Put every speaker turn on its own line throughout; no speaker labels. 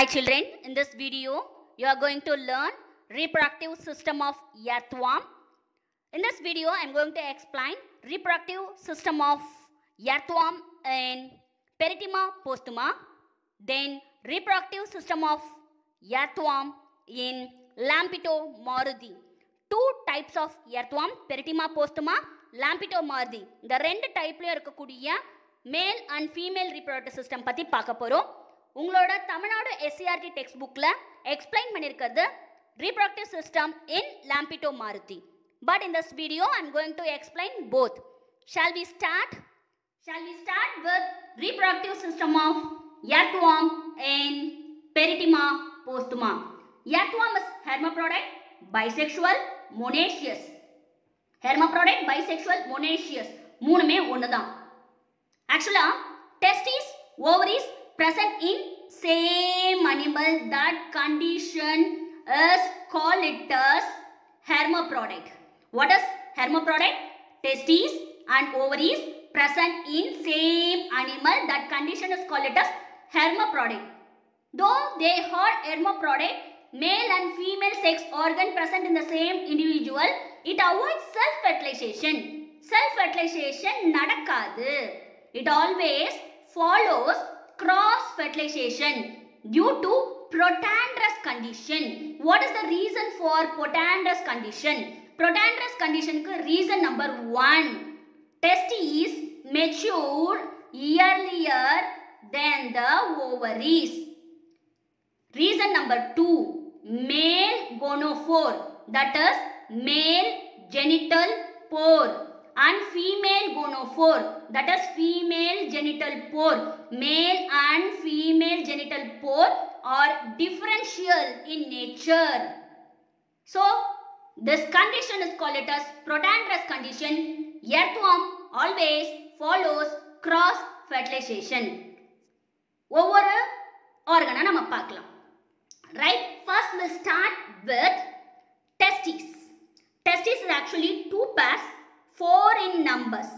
Hi children, in this video you are going to learn reproductive system of earthworm. In this video I am going to explain reproductive system of earthworm in Perithema postuma, then reproductive system of earthworm in Lampito Maruti. Two types of earthworm, Perithema postuma, Lampito Maruti. இந்த ரெண்டு டைப்ல இருக்கக்கூடிய male and female reproductive system பத்தி பார்க்க போறோம். உங்களோட Tamil Nadu SCRT text புக்ல explain பண்ணிருக்கிறது reproductive system in Lampito Maruti. But in this video I am going to explain both. Shall we start? Shall we start with reproductive system of earthworm in Perithema postuma. Earthworm is hermaphrodite, bisexual, monoecious. Hermaphrodite, bisexual, monoecious. மூணுமே ஒண்ணுதான். Actually, testes, ovaries present in same animal. That condition is called it as hermaphrodite. What is hermaphrodite? Testes and ovaries present in same animal. That condition is called it as hermaphrodite. Though they are hermaphrodite, male and female sex organ present in the same individual, it avoids self-fertilization. Self-fertilization nadakadu. It always follows cross-fertilization due to protandrous condition. What is the reason for protandrous condition? Protandrous condition ku reason number 1. Testes mature earlier than the ovaries. Reason number 2. Male gonophore, that is male genital pore, and female gonophore, that is female genital pore. Male and female genital pore are differential in nature. So this condition is called it as protandrous condition. Earthworm always follows cross fertilization. ஒவ்வொரு organ நம்ம பார்க்கலாம். Right? First we'll start with testes. Testes is actually two pairs, 4 in numbers.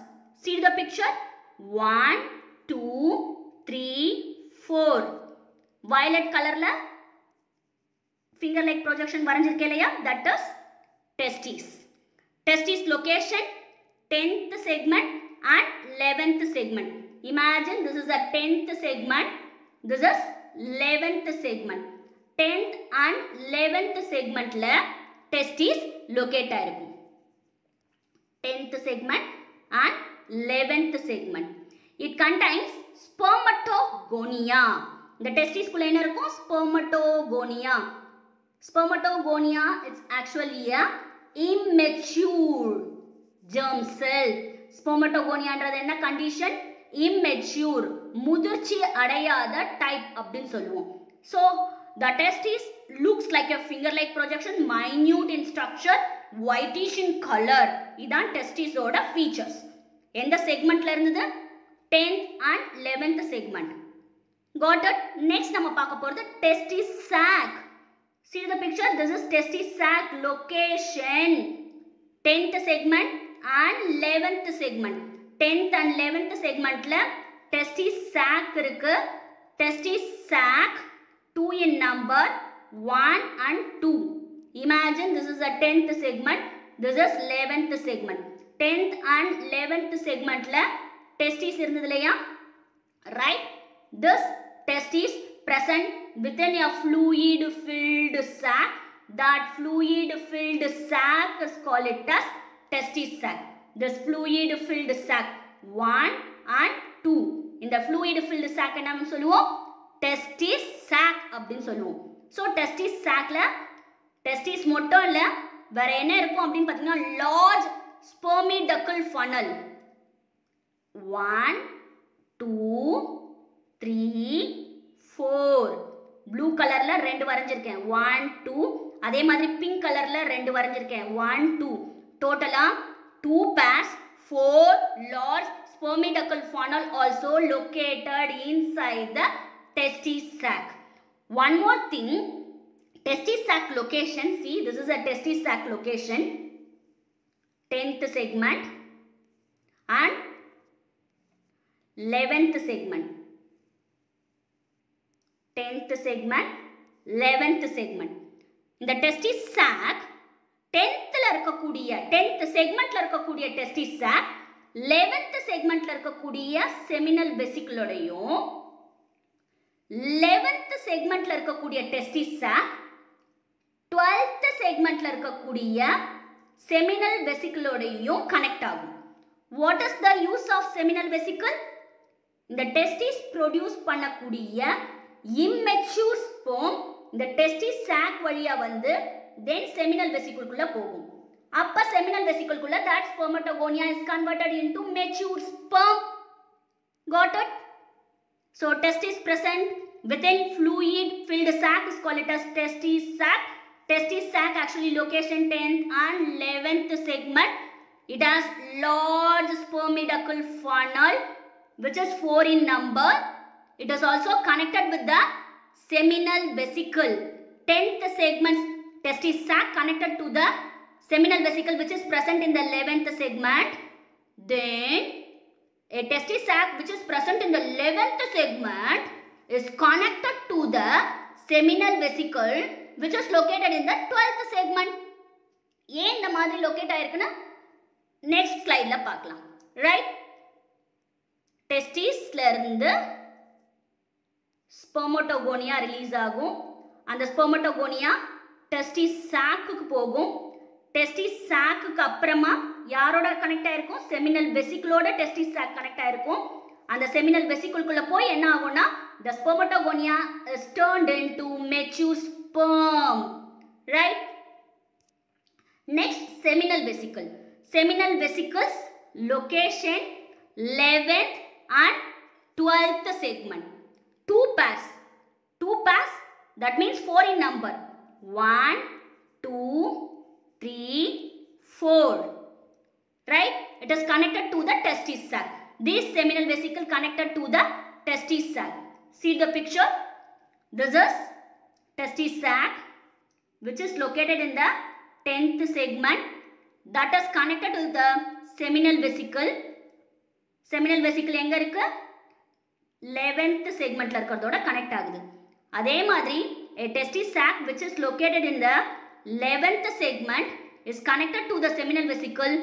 See the picture? 1, 2, 3, 4. Violet color la finger like projection varanjirukkelaya, that is testes. Testes location 10th segment and 11th segment. Imagine this is a 10th segment, this is 11th segment. 10th and 11th segment la testes locate ஆயிருக்கும். 10th segment and 11th segment. It contains spermatogonia. The testes குள்ள என்ன இருக்கும்? Spermatogonia. Spermatogonia is actually a immature germ cell. Spermatogonia என்றது என்ன condition? Immature, முதிர்ச்சி அடையாத type அப்படினு சொல்லுவோம். So the testis looks like a finger-like projection, minute in structure, whitish in color. இதான் testis ஓட features. எந்த segmentல இருந்தது? 10th and 11th segment. Got it? Next நம்ம பார்க்க போறது testis sac. See the picture? This is testis sac location. 10th segment and 11th segment. 10th and 11th segmentல testis sac இருக்கு. Testis sac 2 in number, 1 and 2. Imagine this is a 10th segment, this is 11th segment. 10th and 11th segment la testis irundhudலையா? Right? This testis present within a fluid filled sac. That fluid filled sac is called it as testis sac. This fluid filled sac 1 and 2. In the fluid filled sac என்ன சொல்லுவோம்? Testis sac அப்படினு சொல்லுவோம். So testis sacல testis மட்டும் இல்ல, வேற என்ன இருக்கும் அப்படினு பாத்தீங்கன்னா large spermiducal funnel. 1, 2, 3, 4. blue கலர்ல ரெண்டு வரைஞ்சிருக்கேன். 1, 2. அதே மாதிரி pink கலர்ல ரெண்டு வரைஞ்சிருக்கேன். 1, 2. டோட்டலா 2 pairs, 4 large spermiducal funnel also located inside the testis sac. One more thing, testis sac location, see this is a testis sac location, 10th segment and 11th segment. 10th segment, 11th segment. இந்த testis sac 10th இருக்கக்கூடிய 10th segmentல இருக்கக்கூடிய testis sac 11th segmentல இருக்கக்கூடிய seminal vesicle ஓடையும் 11th segmentல இருக்கக்கூடிய testis sac 12th segmentல இருக்கக்கூடிய seminal vesicle ஓடையும் connect ஆகும். What is the use of seminal vesicle? இந்த testis produce பண்ணக்கூடிய immature sperm இந்த testis sac வழியா வந்து then seminal vesicle குள்ள போகும். அப்ப seminal vesicle குள்ள that spermatogonia is converted into mature sperm. Got it? So testis present within fluid filled sac is called it as testis sac. Testis sac actually location 10th and 11th segment. It has large spermidacle funnel which is 4 in number. It is also connected with the seminal vesicle. 10th segment testis sac connected to the seminal vesicle which is present in the 11th segment. Then a testis sac which is present in the 11th segment is connected to the seminal vesicle which is located in the 12th segment. ஏன் இந்த மாதிரி locate ஆயிருக்குன்னா next ஸ்லைட்ல பார்க்கலாம். Right, டெஸ்டிஸ்ல இருந்து spermatogonia release ஆகும். அந்த spermatogonia testis சாக்குக்கு போகும். Testis சாக்குக்கு அப்புறமா யாரோட கனெக்ட் ஆயிருக்கும்? செமினல் வெசிக்கிளோட டெஸ்டிஸ் சாக் கனெக்ட் ஆயிருக்கும். அந்த செமினல் வெசிக்கிள்குள்ள போய் என்ன ஆகும்னா the spermatogonia is turned into mature sperm. Right? Next, seminal vesicle. Seminal vesicles location 11th and 12th segment. Two pairs. That means 4 in number. 1, 2, 3, 4. Right? It is connected to the testis sac. This seminal vesicle connected to the testis sac. See the picture. This is testis sac which is located in the 10th segment. That is connected to the seminal vesicle. Seminal vesicle எங்க இருக்கு? 11th segmentல இருக்கிறதோட connect ஆகுது. அதே மாதிரி a testis sac which is located in the 11th segment is connected to the seminal vesicle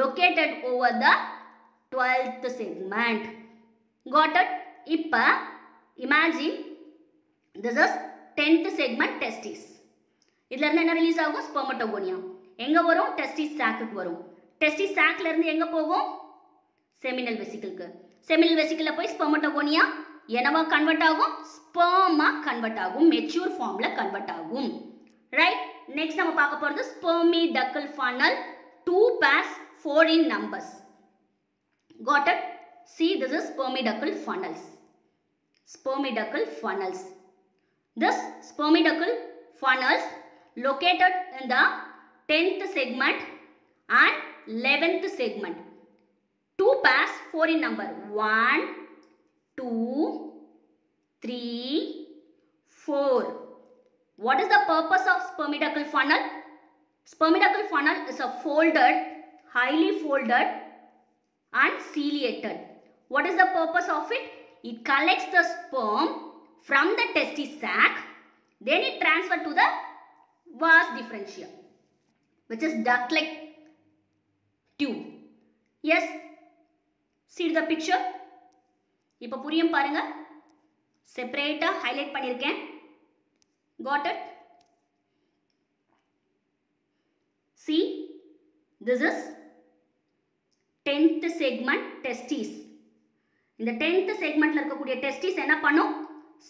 located over the 12th segment. Got it? இப்ப imagine this is 10th segment testis. இதுல இருந்து என்ன release ஆகும்? Spermatogonia. எங்க வரும்? Testis சாக்குக்கு வரும். Testis சாக்ல இருந்து எங்க போகும்? செமினல் வெசிக்கிளுக்கு. செமினல் வெசிக்கிள்ல போய் ஸ்பெர்மட்டோகோனியா என்னவா கன்வெர்ட் ஆகும்? ஸ்பெர்மா கன்வெர்ட் ஆகும். மெச்சூர் ஃபார்ம்ல கன்வெர்ட் ஆகும். ரைட், நெக்ஸ்ட் நம்ம பார்க்க போறது ஸ்பெர்மிடக்கல் funnel. 2 pairs, 4 in numbers. Got it? See, this is spermidacle funnels. Spermidacle funnels. This spermidacle funnels located in the 10th segment and 11th segment. 2 pairs, 4 in number. 1, 2, 3, 4. What is the purpose of spermidacle funnel? Spermidacle funnel is a folded, highly folded and ciliated. What is the purpose of it? It collects the sperm from the testis sac, then it transfers to the vas differentia, which is duct-like tube. Yes, see the picture. இப்போ புரியும் பாருங்க. செப்பரேட்டா highlight பண்ணிருக்கேன். Got it? See, this is 10th segment testis. இந்த 10th segmentல இருக்கக்கூடிய testis என்ன பண்ணும்?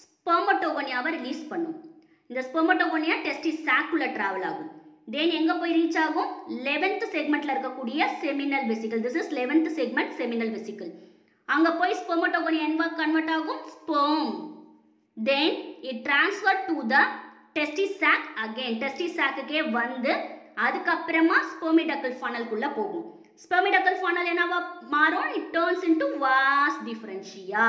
ஸ்பெர்மட்டோகோனியாவை release பண்ணும். இந்த ஸ்பெர்மட்டோகோனியா டெஸ்டிஸ் சாக்குள்ள டிராவல் ஆகும். தென் எங்க போய் ரீச் ஆகும்? 11th segmentல இருக்கக்கூடிய seminal vesicle. This is 11th segment seminal vesicle. அங்க போய் ஸ்பெர்மட்டோகோனியா என்ன கன்வெர்ட் ஆகும்? Sperm. Then it transfer to the testis sac again. Testis சாக்குக்கே வந்து அதுக்கப்புறமா ஸ்பெர்மிடக்கல் ஃபனல்குள்ள போகும். ஸ்பெர்மிடக்கல் ஃபனல் என்னவா மாறும்? It turns into vas deferentia.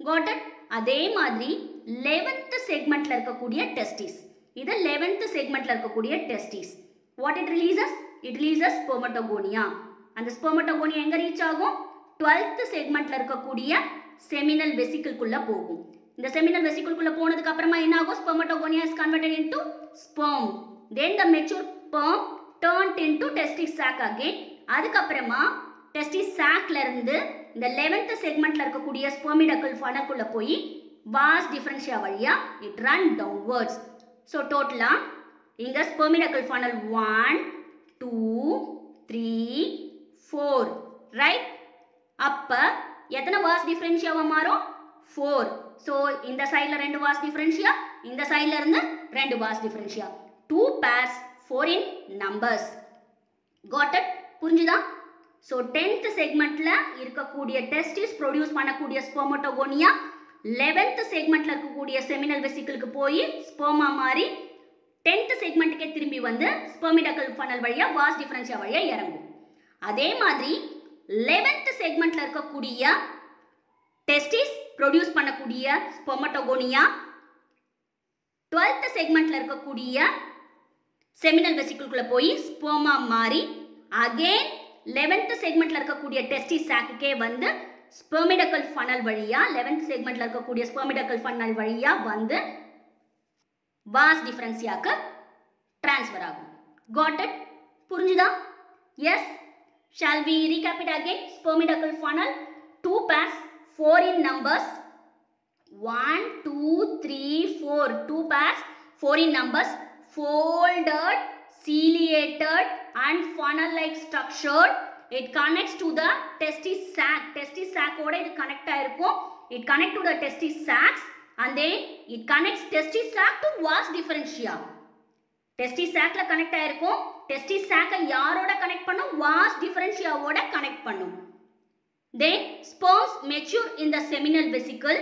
Got it? அதே மாதிரி 11th segmentல இருக்கக்கூடிய டெஸ்டிஸ். இது 11th segmentல இருக்கக்கூடிய testis. What it releases? It releases spermatogonia. அந்த spermatogonia எங்க ரீச் ஆகும்? 12th segmentல இருக்கக்கூடிய seminal vesicle குள்ள போகும். இந்த seminal vesicle குள்ள போனதுக்கு அப்புறமா என்ன ஆகும்? Spermatogonia is converted into sperm. Then the mature sperm turned into testis sac again. அதுக்கு அப்புறமா testis sacல இருந்து இந்த 11th segmentல இருக்கக்கூடிய spermidactyl funnel குள்ள போய் vas differentia வழியா it run downwards. So totally இங்க spermidactyl funnel 1 2 3 4 right. அப்ப எத்தனை vas differentia மாறும்? 4. So இந்த சைடுல ரெண்டு vas differentia, இந்த சைடுல இருந்து ரெண்டு vas differentia. 2 pairs 4 in numbers. Got it? புரிஞ்சுதா? So 10th segmentல இருக்கக்கூடிய testis produce பண்ணக்கூடிய spermatogonia 11th segmentல இருக்கக்கூடிய seminal vesicleக்கு போய் sperma மாறி 10th segmentக்கே திரும்பி வந்து spermidactyl funnel வழியா vas differentia வழியா இறங்கும். அதே மாதிரி 11th segmentல இருக்கக்கூடிய testis produce பண்ணக்கூடிய spermatogonia 12th segmentல இருக்கக்கூடிய seminal vesicle குள்ள போய் sperma மாறி again 11th segmentல இருக்கக்கூடிய testis sac-க்கே வந்து spermidactyl funnel வழியா 11th segmentல இருக்கக்கூடிய spermidactyl funnel வழியா வந்து vas differentia-க்கு transfer ஆகும். Got it? புரிஞ்சுதா? Yes. Shall we recap it again? Spermidactyl funnel 2 pairs 4 in numbers 1 2 3 4 2 pairs 4 in numbers folded ciliated and funnel like structured. It connects to the testis sac. Testis sac oda it connect ஆயிருக்கும். It connect to the testis sacs and then it connects testis sac to vas differentia. Testis sac la connect ஆயிருக்கும். Testis sac யாரோட connect பண்ணும்? vas differentia ஓட connect பண்ணும். Then sperms mature in the seminal vesicle.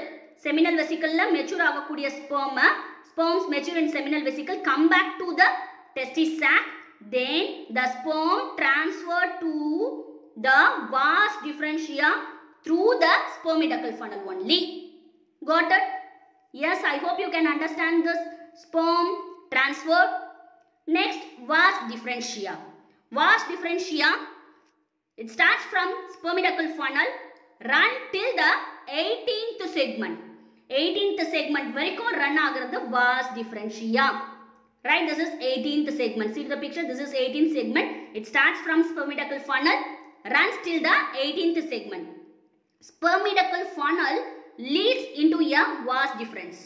Seminal vesicle la mature ஆகக்கூடிய sperms mature in seminal vesicle come back to the testis sac. Then the sperm transferred to the vas differentia through the spermidactyl funnel only. Got it? Yes, I hope you can understand this sperm transfer. Next, vas differentia. Vas differentia, it starts from spermidactyl funnel, run till the 18th segment. 18th segment varaikkum run ஆகிறது vas differentia. Right, this is 18th segment. See the picture, this is 18th segment. It starts from spermidactyl funnel, runs till the 18th segment. Spermidactyl funnel leads into a vas difference.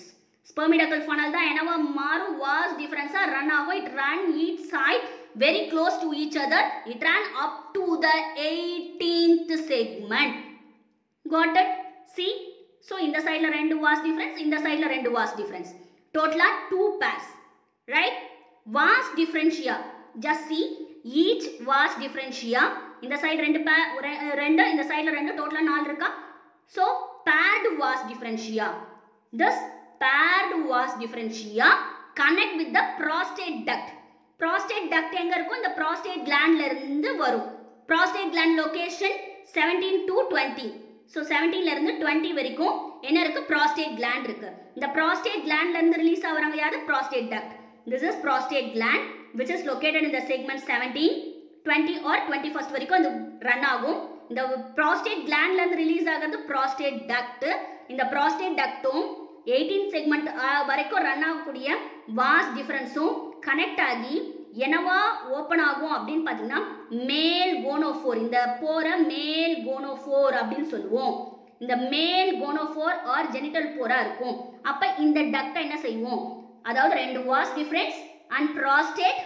Spermidactyl funnel da enava maru vas difference run ஆகும். It run each side very close to each other. It ran up to the 18th segment. Got it? See? So in the side la rendu vas difference, in the side la rendu vas difference. Total 2 pairs. Right? Vas differentia. Just see each vas differentia. In the side rendu in the side la rendu total 4 irukka. So paired vas differentia. This paired vas differentia connect with the prostate duct. Prostate duct எங்க இருக்கும்? இந்த prostate gland ல இருந்து வரும். Prostate gland location 17 to 20. So 17 ல இருந்து 20 வரைக்கும் என்ன இருக்கு? prostate gland இருக்கு. இந்த prostate gland ல இருந்து ரிலீஸ் ஆவறங்க யாரு? prostate duct. This is prostate gland which is located in the segment 17, 20 or 21st வரைக்கும் அது ரன் ஆகும். இந்த prostate gland ல இருந்து ரிலீஸ் ஆகிறது prostate duct. இந்த prostate ductம் 18th segment வரைக்கும் ரன் ஆகக்கூடிய vas differenceம் கனெக்ட் ஆகி என்னவா ஓபன் ஆகும் அப்படினு பாத்தீங்கன்னா மேல் கோனோஃபோர். இந்த போர மேல் கோனோஃபோர் அப்படினு சொல்லுவோம். இந்த மேல் கோனோஃபோர் ஆர் ஜெனிட்டல் போரா இருக்கும். அப்ப இந்த டக்ட் என்ன செய்வோம்? அதாவது ரெண்டு vas difference and prostate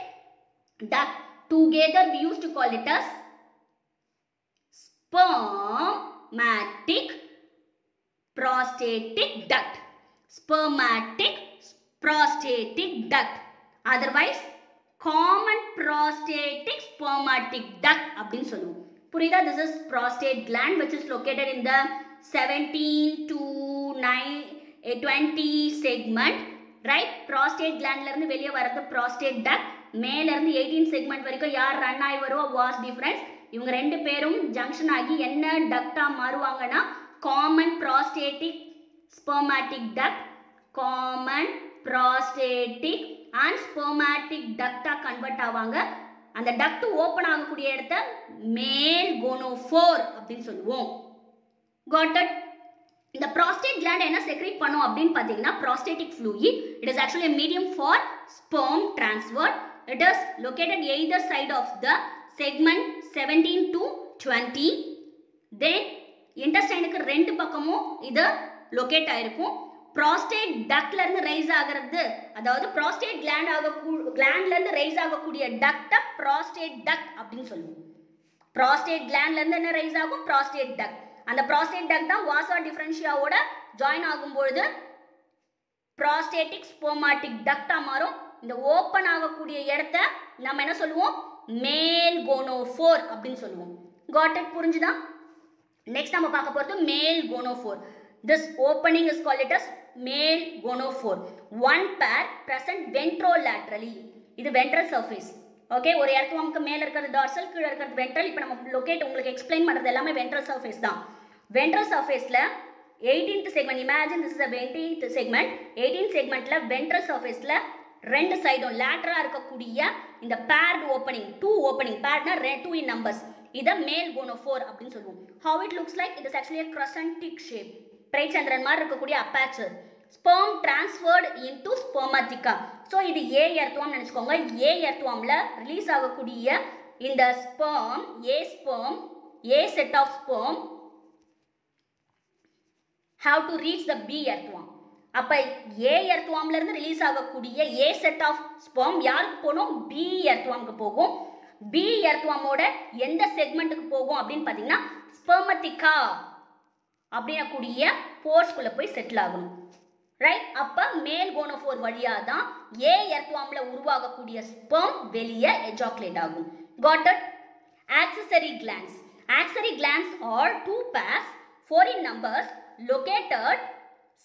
duct together we used to call it as spermatic prostatic duct. Spermatic prostatic duct, otherwise common prostatic spermatic duct அப்படினு சொல்லுவோம். புரியுதா? This is prostate gland which is located in the 17 to 20 segment. Right? Prostate gland ல இருந்து வெளிய வரது prostate duct. மேல இருந்து 18 segment வரைக்கும் யார் ரன் ஆயி வரோ vas difference. இவங்க ரெண்டு பேரும் ஜங்ஷன் ஆகி என்ன டக்டா மாறுவாங்கன்னா common prostatic spermatic duct, common prostatic and spermatic duct convert ஆவாங்க. அந்த duct ஓபன் ஆகக்கூடிய இடத்தை மேல் கோனோஃபோர் அப்படினு சொல்லுவோம். Got it? இந்த prostate gland என்ன secrete பண்ணும் அப்படின்னு பார்த்தீங்கன்னா prostatic fluid. It is actually a medium for sperm transfer. It is located either side of the segment 17 to 20. Then intestine-க்கு ரெண்டு பக்கமும் இது லொகேட் ஆயிருக்கும். prostate duct-ல இருந்து ரைஸ் ஆகிறது, அதாவது prostate gland-ல இருந்து ரைஸ் ஆகக்கூடிய duct-அ prostate duct அப்படின்னு சொல்லுவோம். prostate gland-ல இருந்து என்ன ரைஸ் ஆகும்? prostate duct. அந்த prostate duct தான் வாசா டிஃபரன்ஷியாவோட ஜாயின் ஆகும்பொழுது prostatic spermatic duct-ஆ மாறும். இந்த ஓப்பன் ஆகக்கூடிய இடத்தை நம்ம என்ன சொல்லுவோம்? மேல் கோனோஃபோர் அப்படின்னு சொல்லுவோம். got it? புரிஞ்சுதா? நெக்ஸ்ட் நம்ம பார்க்க போறது மேல் கோனோஃபோர். This opening is called it as male gonophore. One pair present ventrolaterally. இது ventral surface. ஓகே, ஒரு எர்த்வார்முக்கு மேல இருக்கிறது டார்சல், கீழ இருக்கிறது வென்ட்ரல். இப்போ நம்ம லொகேட் உங்களுக்கு எக்ஸ்பிளைன் பண்றது எல்லாமே ventral surface தான். ventral surfaceல 18th segment, imagine this is a 18th segment. 18th segmentல ventral surfaceல ரெண்டு சைடும் லேட்டரா இருக்கக்கூடிய இந்த paired opening, two opening, pairedனா 2 in numbers. இத மேல் கோனோஃபோர் அப்படின்னு சொல்லுவோம். How it looks like? It is actually a crescentic shape. பிரைச்சந்திரன் மாதிரி இருக்கக்கூடிய aperture. Sperm transferred into spermatheca. So இது A earthworm நினைச்சுக்கோங்க. A earthwormல ரிலீஸ் ஆகக்கூடிய இந்த sperm, A set of sperm have to reach the B earthworm. அப்ப A earthwormல இருந்து release ஆகக்கூடிய A set of sperm யாருக்கு போகும்? B earthwormக்கு போகும். B earthwormோட எந்த செக்மெண்ட்டுக்கு போகும் அப்படின்னு பாத்தீங்கன்னா spermatheca அப்படிங்கக்கூடிய போர்ஸ்குள்ள போய் செட்டில் ஆகணும். ரைட்? அப்ப மேல் கோனோஃபோர் வழியா தான் A earthwormல உருவாகக்கூடிய sperm வெளியே ejaculate ஆகும். Got it? Accessory glands. Accessory glands are two pairs, 4 in numbers, located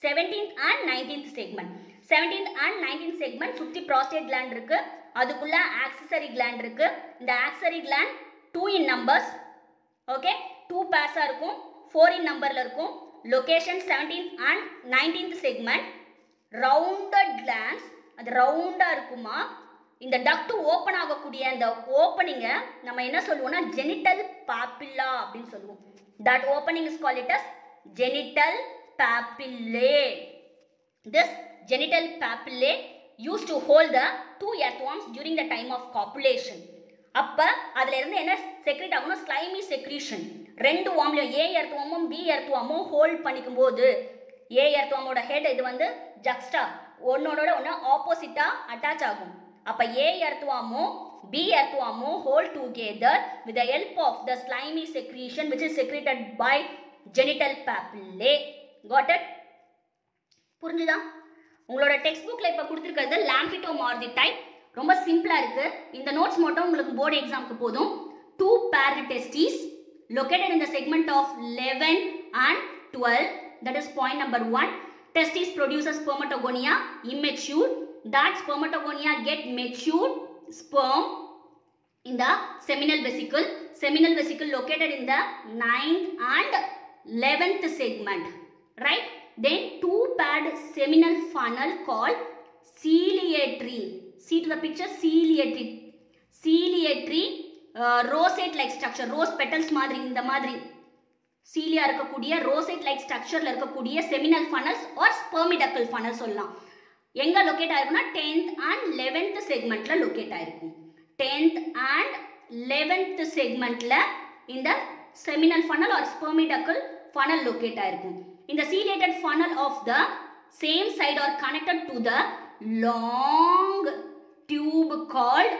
17th and 19th segment. 17th and 19th segment சுத்தி prostate gland இருக்கு, அதுக்குள்ள accessory gland இருக்கு. இந்த accessory gland 2 in numbers, okay, 2 pairs இருக்கும், 4 in numberல இருக்கும். Location 17th and 19th segment. Rounded glands, அது ரவுண்டா இருக்குமா. இந்த டக்ட் ஓபன் ஆகக்கூடிய அந்த ஓபனிங்க நம்ம என்ன சொல்லுவோம்னா genital papilla அப்படின்னு சொல்லுவோம். That opening is called it as genital papillae. This genital papillae used to hold the two earthworms during the time of copulation. அப்ப அதுல இருந்து என்ன செக்ரேட் ஆகும்னா ஸ்லைமி செக்ரீஷன். ரெண்டு வார்ம்லயும் A earthwormம் B earthwormம் ஹோல்ட் பண்ணிக்கும் போது A earthwormோட ஹெட் இது வந்து ஜக்ஸ்டா ஒன்னோட ஒன்னு ஆப்போசிட்டா அட்டாச் ஆகும். அப்ப A earthwormம் B earthwormம் hold together with the help of the slimy secretion which is secreted by genital papillae. Got it? புரிஞ்சுதா? உங்களோட டெக்ஸ்ட் புக்ல இப்ப கொடுத்திருக்கிறது லாம்பிட்டோமார்திடைட். ரொம்ப சிம்பிளா இருக்கு. இந்த நோட்ஸ் மட்டும் உங்களுக்கு போர்டு எக்ஸாம்க்கு போதும். Two paired testes located in the segment of 11 and 12. That is point number 1. Testes produces spermatogonia, immature. That spermatogonia get matured sperm in the seminal vesicle. Seminal vesicle located in the 9th and 11th segment. Right? Then two paired seminal funnel called ciliary. See to the picture, ciliary. Ciliary, rosette like structure, rose petals மாதிரி இந்த மாதிரி cilia இருக்கக்கூடிய rosette like ஸ்ட்ரக்சர்ல இருக்கக்கூடிய seminal funnels or spermiducal funnel சொல்லலாம். எங்க locate ஆயிருக்கும்னா 10th and 11th செக்மெண்ட்ல லொகேட் ஆயிருக்கும். 10th and 11th செக்மெண்ட்ல இந்த seminal funnel or spermiducal funnel locate ஆயிருக்கும். இந்த ciliated funnel of the same side are connected to the long tube called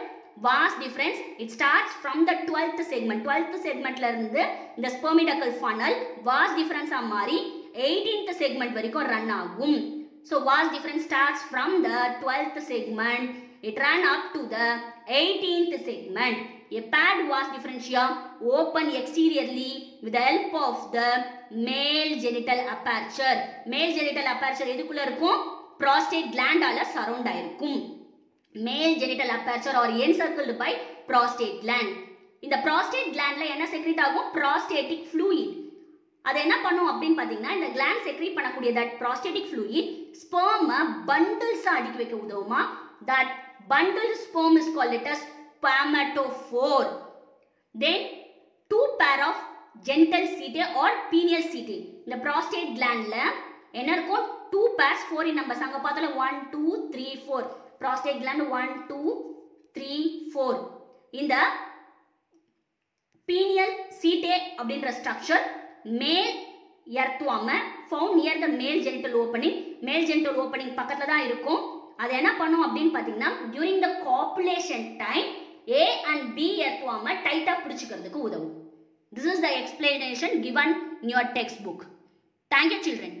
vas deferens. It starts from the 12th segment. 12th segmentல இருந்து இந்த spermidactyl funnel vas deferens ஆ மாறி 18th segment வரைக்கும் run ஆகும். So vas deferens starts from the 12th segment. It ran up to the 18th segment. A paired vas differentia open exteriorly with the help of the male genital aperture. Male genital aperture எதுக்குள்ள இருக்கும்? Prostate gland ஆல surround ஆயிருக்கும். Male genital aperture or encircled by prostate gland. இந்த prostate glandல என்ன secrete ஆகும்? prostatic fluid. அது என்ன பண்ணும் அப்படின்னு பாத்தீங்கன்னா இந்த gland செக்ரீட் பண்ணக்கூடிய that prostatic fluid sperm bundles அடுக்கி வைக்க உதவுமா. That bundled sperm is called it as spermatophore. Then two pair of genital setae or pineal setae. இந்த prostate glandல என்ன இருக்கும் 2 pairs foreign numbers அங்க பார்த்தால 1 2 3 4 prostate gland 1 2 3 4 இந்த pineal setae அப்படின்ற structure மேல் earthworm found near the male genital opening பக்கத்துல தான் இருக்கும். அது என்ன பண்ணும் அப்படினு பாத்தீங்கன்னா during the copulation time A and B earthworm டைட்டா பிடிச்சுக்கிறதுக்கு உதவும். This is the explanation given in your textbook. Thank you children.